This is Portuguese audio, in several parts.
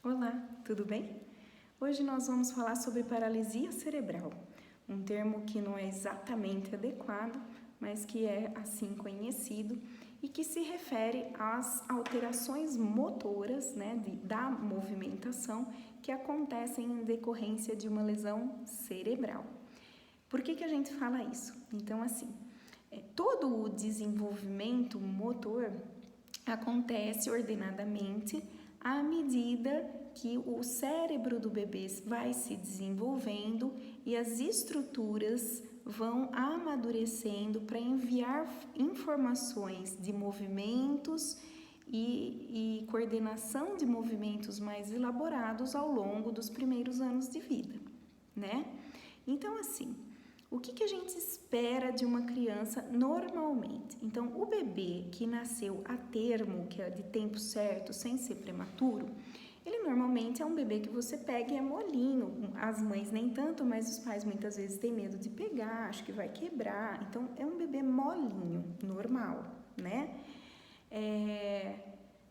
Olá, tudo bem? Hoje nós vamos falar sobre paralisia cerebral, um termo que não é exatamente adequado, mas que é assim conhecido e que se refere às alterações motoras, da movimentação que acontecem em decorrência de uma lesão cerebral. Por que a gente fala isso? Então, todo o desenvolvimento motor acontece ordenadamente à medida que o cérebro do bebê vai se desenvolvendo e as estruturas vão amadurecendo para enviar informações de movimentos e coordenação de movimentos mais elaborados ao longo dos primeiros anos de vida, né? Então, o que a gente espera de uma criança normalmente? Então, o bebê que nasceu a termo, que é de tempo certo, sem ser prematuro, ele normalmente é um bebê que você pega e é molinho. As mães nem tanto, mas os pais muitas vezes têm medo de pegar, acho que vai quebrar. Então, é um bebê molinho, normal, né?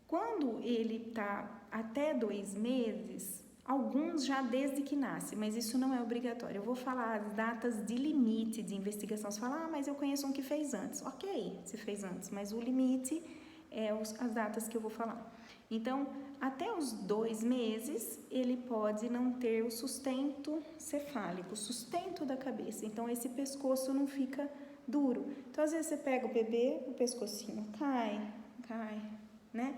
Quando ele está até 2 meses, alguns já desde que nasce, mas isso não é obrigatório. Eu vou falar as datas de limite de investigação. Você fala, mas eu conheço um que fez antes. Ok, se fez antes, mas o limite é as datas que eu vou falar. Então, até os 2 meses, ele pode não ter o sustento cefálico, o sustento da cabeça. Então, esse pescoço não fica duro. Então, às vezes você pega o bebê, o pescocinho cai, né?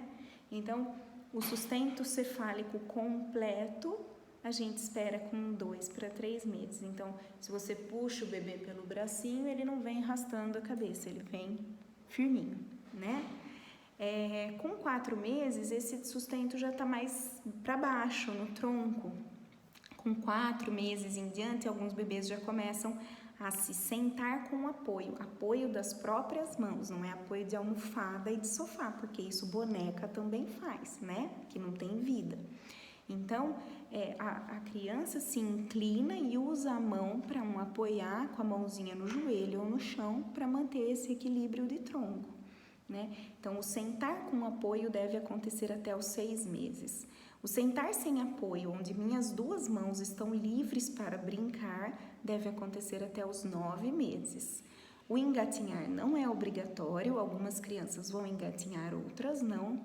Então, o sustento cefálico completo, a gente espera com 2 para 3 meses. Então, se você puxa o bebê pelo bracinho, ele não vem arrastando a cabeça, ele vem firminho, né? Com 4 meses, esse sustento já está mais para baixo, no tronco. Com 4 meses em diante, alguns bebês já começam a se sentar com apoio das próprias mãos, não é apoio de almofada e de sofá, porque isso boneca também faz, né? Que não tem vida. Então, a criança se inclina e usa a mão para apoiar com a mãozinha no joelho ou no chão para manter esse equilíbrio de tronco, né? Então, o sentar com apoio deve acontecer até os 6 meses. O sentar sem apoio, onde minhas 2 mãos estão livres para brincar, deve acontecer até os 9 meses. O engatinhar não é obrigatório, algumas crianças vão engatinhar, outras não.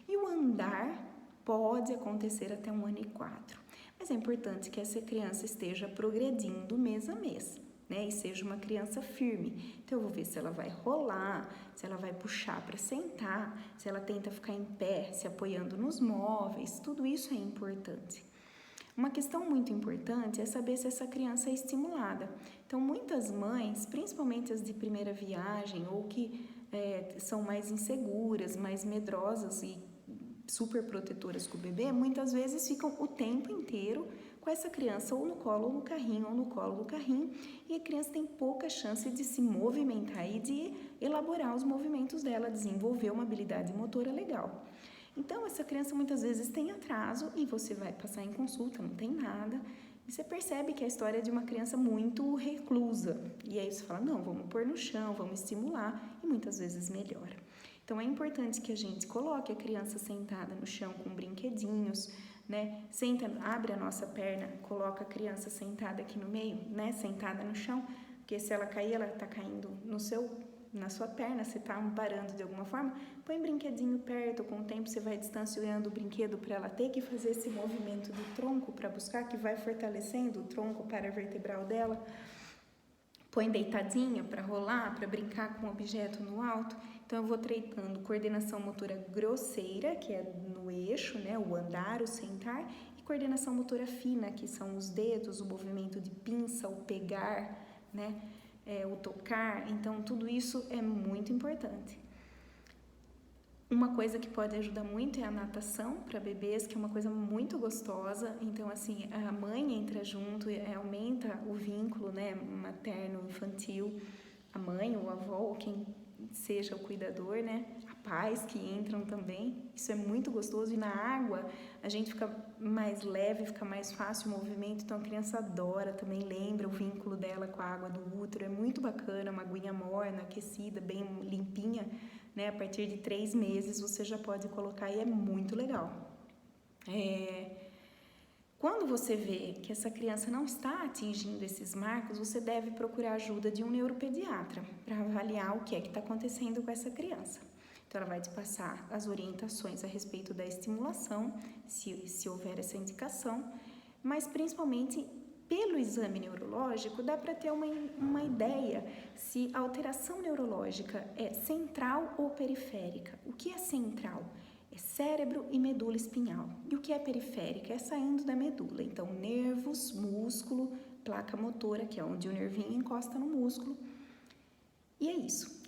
E o andar pode acontecer até 1 ano e 4. Mas é importante que essa criança esteja progredindo mês a mês, né? E seja uma criança firme. Então, eu vou ver se ela vai rolar, se ela vai puxar para sentar, se ela tenta ficar em pé, se apoiando nos móveis, tudo isso é importante. Uma questão muito importante é saber se essa criança é estimulada. Então, muitas mães, principalmente as de primeira viagem ou que são mais inseguras, mais medrosas e super protetoras com o bebê, muitas vezes ficam o tempo inteiro com essa criança ou no colo ou no carrinho, ou no colo do carrinho, e a criança tem pouca chance de se movimentar e de elaborar os movimentos dela, desenvolver uma habilidade motora legal. Então, essa criança muitas vezes tem atraso e você vai passar em consulta, não tem nada, e você percebe que a história é de uma criança muito reclusa. E aí você fala, não, vamos pôr no chão, vamos estimular, e muitas vezes melhora. Então, é importante que a gente coloque a criança sentada no chão com brinquedinhos, né? Abre a nossa perna, coloca a criança sentada aqui no meio, né? Sentada no chão, porque se ela cair, ela está caindo na sua perna, você está amparando de alguma forma. Põe um brinquedinho perto, com o tempo você vai distanciando o brinquedo para ela ter que fazer esse movimento do tronco para buscar, que vai fortalecendo o tronco paravertebral dela. Põe deitadinha para rolar, para brincar com um objeto no alto. Então, eu vou treinando coordenação motora grosseira, que é no eixo, né? O andar, o sentar, e coordenação motora fina, que são os dedos, o movimento de pinça, o pegar, né? O tocar. Então, tudo isso é muito importante. Uma coisa que pode ajudar muito é a natação para bebês, que é uma coisa muito gostosa. Então, a mãe entra junto, aumenta o vínculo, né, materno-infantil. A mãe, o avô, ou quem seja o cuidador, né, pais que entram também. Isso é muito gostoso. E na água, a gente fica mais leve, fica mais fácil o movimento. Então, a criança adora, também lembra o vínculo dela com a água do útero. É muito bacana, uma aguinha morna, aquecida, bem limpinha, né? A partir de 3 meses você já pode colocar e é muito legal. Quando você vê que essa criança não está atingindo esses marcos, você deve procurar a ajuda de um neuropediatra para avaliar o que é que está acontecendo com essa criança. Então, ela vai te passar as orientações a respeito da estimulação, se houver essa indicação, mas principalmente pelo exame neurológico dá para ter uma ideia se a alteração neurológica é central ou periférica. O que é central? É cérebro e medula espinhal. E o que é periférica? É saindo da medula. Então, nervos, músculo, placa motora, que é onde o nervinho encosta no músculo. E é isso.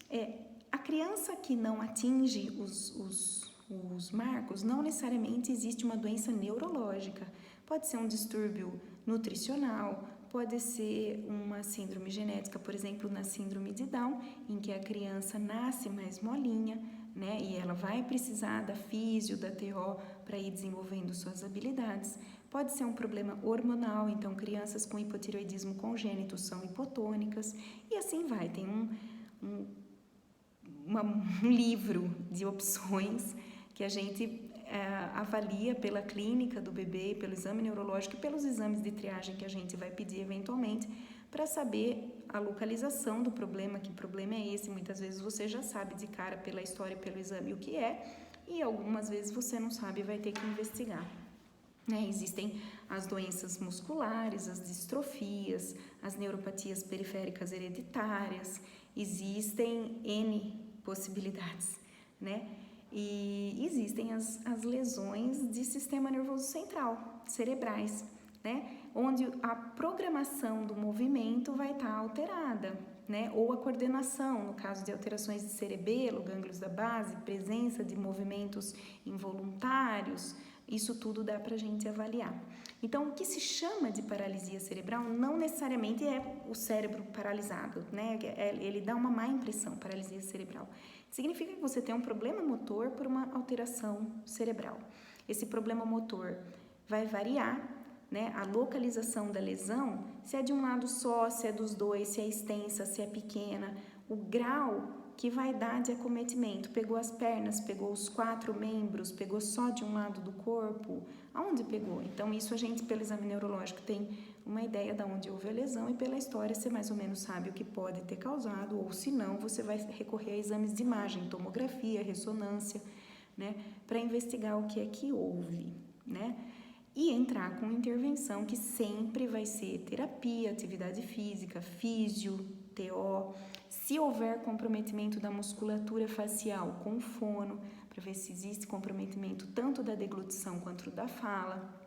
A criança que não atinge os marcos, não necessariamente existe uma doença neurológica. Pode ser um distúrbio nutricional, pode ser uma síndrome genética, por exemplo, na síndrome de Down, em que a criança nasce mais molinha, né? E ela vai precisar da físio, da TO para ir desenvolvendo suas habilidades. Pode ser um problema hormonal, então crianças com hipotireoidismo congênito são hipotônicas e assim vai. Tem um livro de opções que a gente avalia pela clínica do bebê, pelo exame neurológico e pelos exames de triagem que a gente vai pedir eventualmente para saber a localização do problema, que problema é esse. Muitas vezes você já sabe de cara pela história, pelo exame o que é, e algumas vezes você não sabe e vai ter que investigar. Existem as doenças musculares, as distrofias, as neuropatias periféricas hereditárias, existem N possibilidades, né? E existem as lesões de sistema nervoso central, cerebrais, né? Onde a programação do movimento vai estar alterada, né? Ou a coordenação, no caso de alterações de cerebelo, gânglios da base, presença de movimentos involuntários, isso tudo dá para a gente avaliar. Então, o que se chama de paralisia cerebral não necessariamente é o cérebro paralisado, né? Ele dá uma má impressão, paralisia cerebral. Significa que você tem um problema motor por uma alteração cerebral. Esse problema motor vai variar, né? A localização da lesão, se é de um lado só, se é dos dois, se é extensa, se é pequena, o grau que vai dar de acometimento. Pegou as pernas, pegou os 4 membros, pegou só de um lado do corpo, aonde pegou? Então, isso a gente, pelo exame neurológico, tem uma ideia de onde houve a lesão e pela história você mais ou menos sabe o que pode ter causado, ou se não, você vai recorrer a exames de imagem, tomografia, ressonância, né, para investigar o que é que houve, né? E entrar com intervenção que sempre vai ser terapia, atividade física, físio, TO. Se houver comprometimento da musculatura facial com fono, para ver se existe comprometimento tanto da deglutição quanto da fala.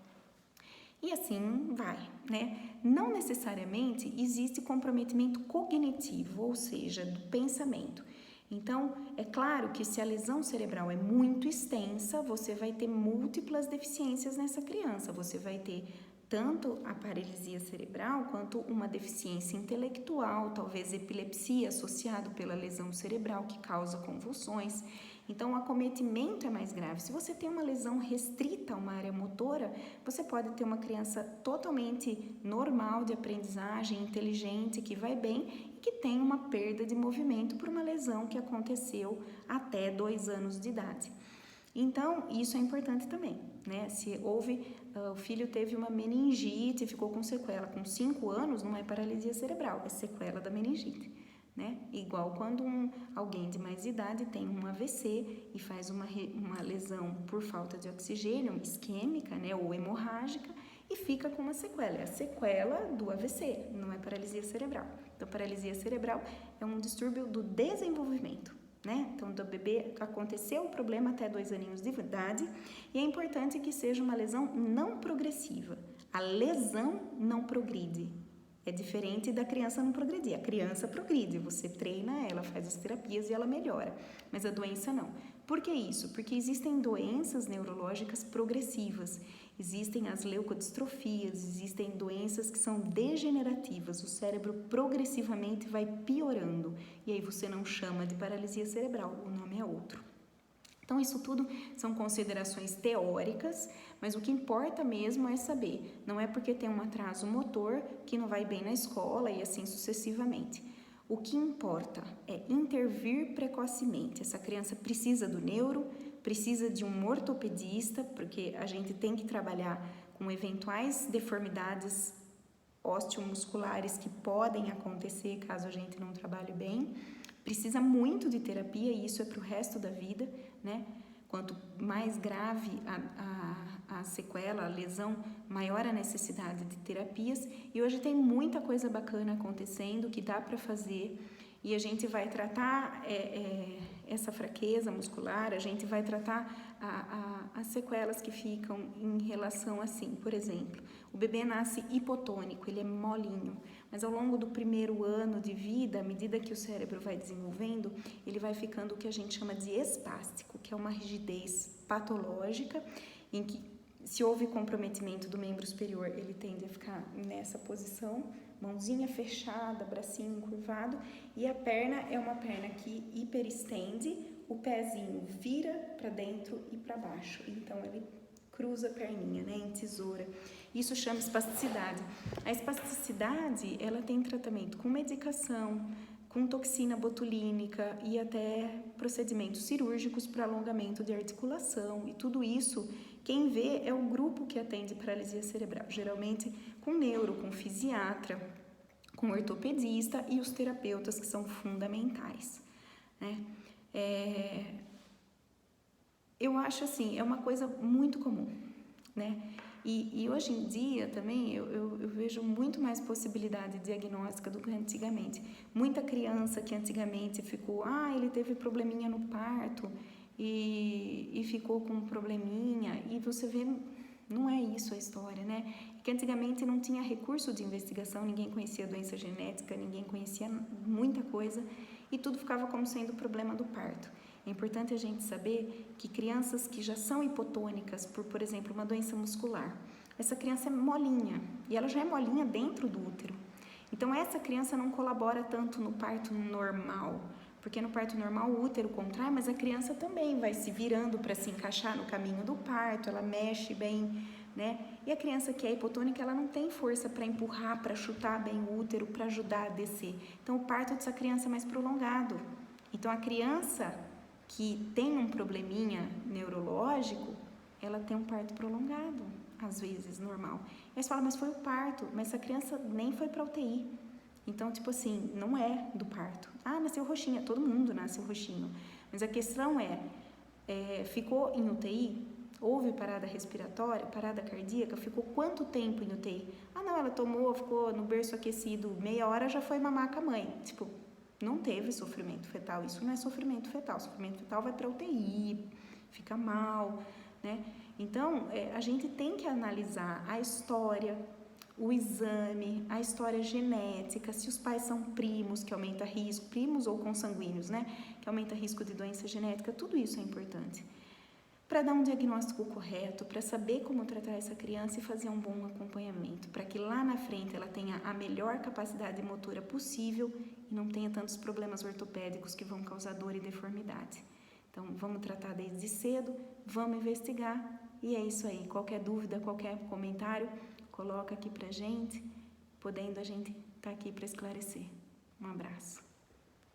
E assim vai, né? Não necessariamente existe comprometimento cognitivo, ou seja, do pensamento. Então, é claro que se a lesão cerebral é muito extensa, você vai ter múltiplas deficiências nessa criança. Você vai ter tanto a paralisia cerebral quanto uma deficiência intelectual, talvez epilepsia associado pela lesão cerebral que causa convulsões. Então, o acometimento é mais grave. Se você tem uma lesão restrita a uma área motora, você pode ter uma criança totalmente normal de aprendizagem, inteligente, que vai bem e que tem uma perda de movimento por uma lesão que aconteceu até 2 anos de idade. Então, isso é importante também, né? Se o filho teve uma meningite e ficou com sequela com 5 anos, não é paralisia cerebral, é sequela da meningite, né? Igual quando alguém de mais idade tem um AVC e faz uma lesão por falta de oxigênio, isquêmica, né? Ou hemorrágica, e fica com uma sequela. É a sequela do AVC, não é paralisia cerebral. Então, paralisia cerebral é um distúrbio do desenvolvimento, né? Então, do bebê aconteceu o problema até 2 aninhos de idade e é importante que seja uma lesão não progressiva. A lesão não progride. É diferente da criança não progredir. A criança progride, você treina ela, faz as terapias e ela melhora, mas a doença não. Por que isso? Porque existem doenças neurológicas progressivas, existem as leucodistrofias, existem doenças que são degenerativas, o cérebro progressivamente vai piorando e aí você não chama de paralisia cerebral, o nome é outro. Então, isso tudo são considerações teóricas, mas o que importa mesmo é saber, não é porque tem um atraso motor que não vai bem na escola e assim sucessivamente. O que importa é intervir precocemente. Essa criança precisa do neuro, precisa de um ortopedista, porque a gente tem que trabalhar com eventuais deformidades osteomusculares que podem acontecer caso a gente não trabalhe bem. Precisa muito de terapia e isso é para o resto da vida, né? Quanto mais grave a sequela, a lesão, maior a necessidade de terapias. E hoje tem muita coisa bacana acontecendo que dá para fazer e a gente vai tratar essa fraqueza muscular, a gente vai tratar as sequelas que ficam em relação assim, por exemplo, o bebê nasce hipotônico, ele é molinho, mas ao longo do primeiro ano de vida, à medida que o cérebro vai desenvolvendo, ele vai ficando o que a gente chama de espástico, que é uma rigidez patológica, em que se houve comprometimento do membro superior, ele tende a ficar nessa posição, mãozinha fechada, bracinho encurvado, e a perna é uma perna que hiperestende, o pezinho vira para dentro e para baixo, então ele cruza a perninha, né, em tesoura. Isso chama espasticidade. A espasticidade, ela tem tratamento com medicação, com toxina botulínica e até procedimentos cirúrgicos para alongamento de articulação. E tudo isso, quem vê é o grupo que atende paralisia cerebral, geralmente com neuro, com fisiatra, com ortopedista e os terapeutas que são fundamentais, né? Eu acho assim, é uma coisa muito comum, né? E hoje em dia também eu vejo muito mais possibilidade diagnóstica do que antigamente. Muita criança que antigamente ficou, ele teve probleminha no parto e ficou com um probleminha, e você vê, não é isso a história, né? Que antigamente não tinha recurso de investigação, ninguém conhecia doença genética, ninguém conhecia muita coisa e tudo ficava como sendo o problema do parto. É importante a gente saber que crianças que já são hipotônicas por exemplo, uma doença muscular, essa criança é molinha e ela já é molinha dentro do útero. Então, essa criança não colabora tanto no parto normal, porque no parto normal o útero contrai, mas a criança também vai se virando para se encaixar no caminho do parto, ela mexe bem, né? E a criança que é hipotônica, ela não tem força para empurrar, para chutar bem o útero, para ajudar a descer. Então, o parto dessa criança é mais prolongado. Então, a criança que tem um probleminha neurológico, ela tem um parto prolongado, às vezes, normal. Aí você fala, mas foi o parto, mas essa criança nem foi para UTI. Então, tipo assim, não é do parto. Nasceu roxinha, todo mundo nasce roxinho. Mas a questão ficou em UTI? Houve parada respiratória, parada cardíaca? Ficou quanto tempo em UTI? Não, ela tomou, ficou no berço aquecido meia hora, já foi mamar com a mãe. Tipo, não teve sofrimento fetal, isso não é sofrimento fetal. Sofrimento fetal vai para UTI, fica mal, né? Então, a gente tem que analisar a história, o exame, a história genética, se os pais são primos, que aumenta risco, primos ou consanguíneos, né? Que aumenta risco de doença genética, tudo isso é importante. Para dar um diagnóstico correto, para saber como tratar essa criança e fazer um bom acompanhamento, para que lá na frente ela tenha a melhor capacidade motora possível e não tenha tantos problemas ortopédicos que vão causar dor e deformidade. Então, vamos tratar desde cedo, vamos investigar e é isso aí. Qualquer dúvida, qualquer comentário, coloca aqui pra gente, podendo a gente estar aqui para esclarecer. Um abraço.